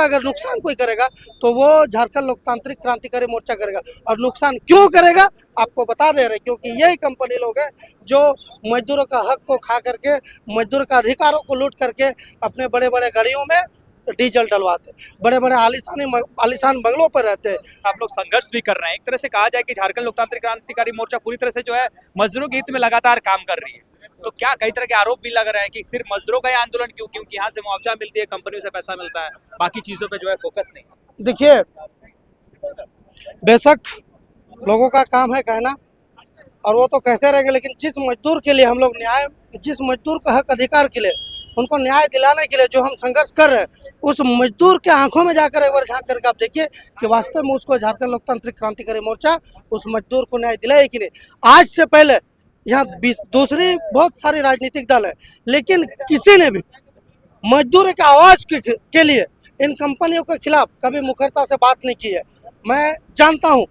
अगर नुकसान कोई करेगा तो वो झारखंड लोकतांत्रिक क्रांतिकारी मोर्चा करेगा। और नुकसान क्यों करेगा आपको बता दे रहे, क्योंकि यही कंपनी लोग हैं जो मजदूरों का हक को खा करके, मजदूर का अधिकारों को लूट करके अपने बड़े बड़े गाड़ियों में डीजल डलवाते, बड़े बड़े आलीशान बंगलों पर रहते हैं। आप लोग संघर्ष भी कर रहे हैं। एक तरह से कहा जाए कि झारखंड लोकतांत्रिक क्रांतिकारी मोर्चा पूरी तरह से जो है मजदूरों के हित में लगातार काम कर रही है। तो क्या कई तरह के आरोप भी लग रहे हैं कि सिर्फ मजदूरों का ही आंदोलन क्यों, क्योंकि यहाँ से मुआवजा मिलती है, कंपनियों से पैसा मिलता है, बाकी चीजों पे जो है फोकस नहीं। देखिए, बेशक लोगों का काम है कहना और वो तो कहते रहेंगे, लेकिन जिस मजदूर के लिए हम लोग न्याय, जिस मजदूर का हक अधिकार के लिए, उनको न्याय दिलाने के लिए जो हम संघर्ष कर रहे हैं, उस मजदूर के आंखों में जाकर एक बार झांक करके आप देखिए कि वास्तव में उसको झारखंड लोकतांत्रिक क्रांतिकारी मोर्चा उस मजदूर को न्याय दिलाए कि नहीं। आज से पहले यहाँ दूसरी बहुत सारी राजनीतिक दल है, लेकिन किसी ने भी मजदूर के आवाज के लिए इन कंपनियों के खिलाफ कभी मुखरता से बात नहीं की है। मैं जानता हूँ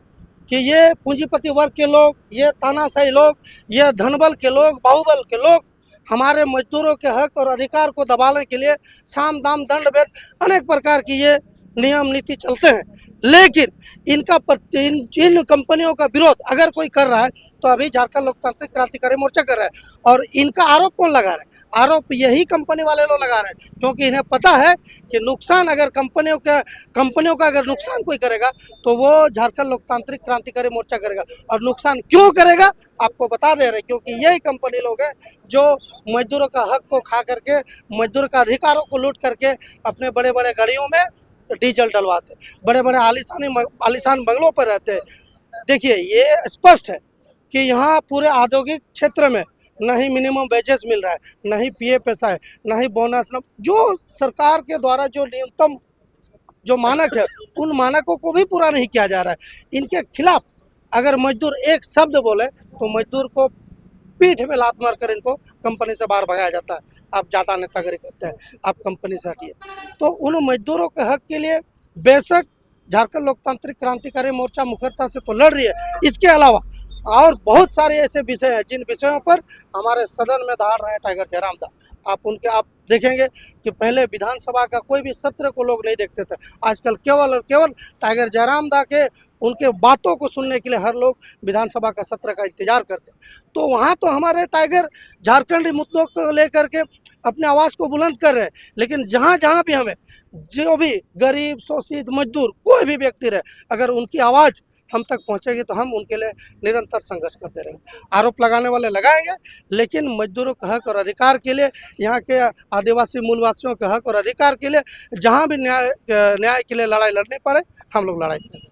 कि ये पूंजीपति वर्ग के लोग, ये तानाशाही लोग, ये धनबल के लोग, बाहुबल के लोग हमारे मजदूरों के हक और अधिकार को दबाने के लिए साम दाम दंड भेद अनेक प्रकार की ये नियम नीति चलते हैं। लेकिन इन कंपनियों का विरोध अगर कोई कर रहा है तो अभी झारखंड लोकतांत्रिक क्रांतिकारी मोर्चा कर रहा है। और इनका आरोप कौन लगा रहा है? आरोप यही कंपनी वाले लोग लगा रहे हैं, क्योंकि इन्हें पता है कि नुकसान अगर कंपनियों का अगर नुकसान कोई करेगा तो वो झारखंड लोकतांत्रिक क्रांतिकारी मोर्चा करेगा। और नुकसान क्यों करेगा आपको बता दे रहे, क्योंकि यही कंपनी लोग हैं जो मजदूरों का हक को खा करके, मजदूर का अधिकारों को लूट करके अपने बड़े बड़े गाड़ियों में डीजल डलवाते, बड़े बड़े आलीशान बंगलों पर रहते हैं। देखिए, ये स्पष्ट है कि यहाँ पूरे औद्योगिक क्षेत्र में न ही मिनिमम वेजेस मिल रहा है, न ही पीएफ पैसा है, न ही बोनस, जो सरकार के द्वारा जो न्यूनतम जो मानक है उन मानकों को भी पूरा नहीं किया जा रहा है। इनके खिलाफ अगर मजदूर एक शब्द बोले तो मजदूर को पीठ में लात मारकर इनको कंपनी से बाहर भगाया जाता है। आप जाता नेतागिरी करते हैं, आप कंपनी से हटिए। तो उन मजदूरों के हक के लिए बेशक झारखंड लोकतांत्रिक क्रांतिकारी मोर्चा मुखरता से तो लड़ रही है, इसके अलावा और बहुत सारे ऐसे विषय हैं जिन विषयों पर हमारे सदन में धार रहे हैं टाइगर जयराम दा। आप देखेंगे कि पहले विधानसभा का कोई भी सत्र को लोग नहीं देखते थे, आजकल केवल और केवल टाइगर जयराम दा के उनके बातों को सुनने के लिए हर लोग विधानसभा का सत्र का इंतजार करते हैं। तो वहाँ तो हमारे टाइगर झारखंडी मुद्दों को लेकर के अपने आवाज़ को बुलंद कर रहे हैं, लेकिन जहाँ जहाँ भी हमें जो भी गरीब, शोषित, मजदूर कोई भी व्यक्ति रहे, अगर उनकी आवाज़ हम तक पहुंचेगी तो हम उनके लिए निरंतर संघर्ष करते रहेंगे। आरोप लगाने वाले लगाएंगे, लेकिन मजदूरों का हक और अधिकार के लिए, यहाँ के आदिवासी मूलवासियों के हक और अधिकार के लिए जहाँ भी न्याय के लिए लड़ाई लड़नी पड़े, हम लोग लड़ाई करेंगे।